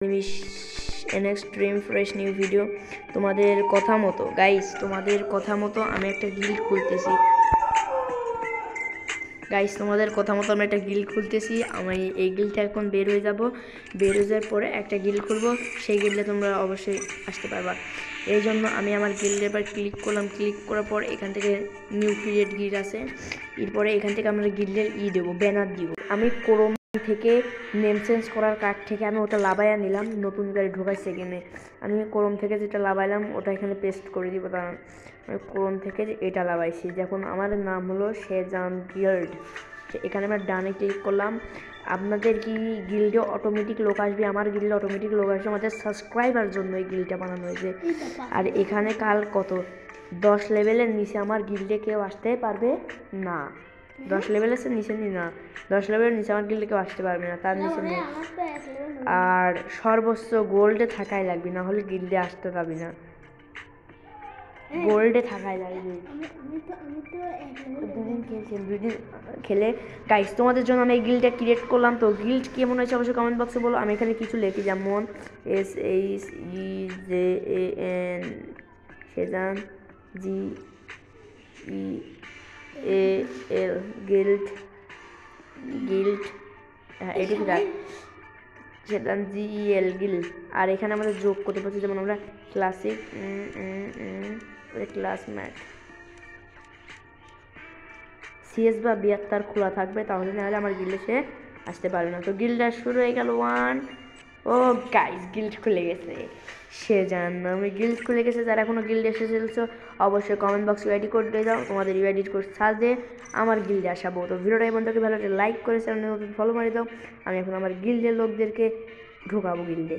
Next dream fresh new video. তোমাদের কথা মতো গাইস, তোমাদের কথা মতো আমি একটা গিল্ড খুলতেছি গাইস, তোমাদের কথা মতো আমি একটা গিল্ড খুলতেছি। আমি এই গিল্ডটা এখন বের হয়ে যাব, বের হয়ে যাওয়ার পরে একটা গিল্ড খুলবো, সেই গিল্ডে তোমরা অবশ্যই আসতে পারবা। এই জন্য আমি আমার গিল্ডে এবার ক্লিক করলাম। ক্লিক করার পর এখান থেকে নিউ ক্রিয়েট গিল্ড আছে, এরপরে এখান থেকে আমরা গিল্ডের দেবো, ব্যানার দিব। আমি ক্রোম থেকে নেম চেঞ্জ করার কার্ড থেকে আমি ওটা লাভাইয়া নিলাম, নতুন গাড়ি ঢোকাইছে কিনে আমি ক্রোম থেকে যেটা লাভাইলাম ওটা এখানে পেস্ট করে দিব। কারণ আমি ক্রোম থেকে এটা লাভাইছি। যখন আমার নাম হলো শেজান গিল্ড, এখানে আমরা ডানে ক্লিক করলাম। আপনাদের কি গিল্ডে অটোমেটিক লোক আসবে? আমার গিল্ডে অটোমেটিক লোক আসবে, আমাদের সাবস্ক্রাইবার জন্য এই গিল্ডটা বানানো হয়েছে। আর এখানে কাল কত 10 লেভেলের নিচে আমার গিল্ডে কেউ আসতে পারবে না। 10 লেভেলের নিচে না, 10 লেভেলের নিচে আমার গিল্ডে কেউ আসতে পারবে না, তার নিচে নেই। আর সর্বোচ্চ গোল্ডে থাকাই লাগবে, না হলে গিল্ডে আসতে পারবি না। গোল্ডে থাকাই লাগবে। দুদিন খেলে গাইস, তোমাদের জন্য আমি এই গিল্ডটা ক্রিয়েট করলাম। তো গিল্ড কেমন হয়েছে অবশ্যই কমেন্ট বক্সে বলো। আমি এখানে কিছু লিখি, যেমন SHEJAN শেজান GEAL গিল্ড এটি শেজান GEL গিল্ড। আর এখানে আমাদের যোগ করতে পারছি, যেমন আমরা ক্লাসিক ক্লাসমেট CS বা 72 খোলা থাকবে, তাহলে না হলে আমার গিল্ডে সে আসতে পারবে না। তো গিল্ডটা শুরু হয়ে গেল। ও গাইস, গিল্ড খুলে গেছে, সে জান আমি গিল্ড খুলে গেছে। যারা এখনো গিল্ডে এসে চলছো অবশ্যই কমেন্ট বক্সে এডিট করে দিয়ে যাও, তোমাদের এডিট করে সার্চ দিয়ে আমার গিল্ডে আসাবো। তো ভিডিওটা এই বন্ধুকে ভালো লাইক করে চ্যানেল ফলো করে দাও। আমি এখন আমার গিল্ডের লোকদেরকে ঢোকাবো গিল্ডে।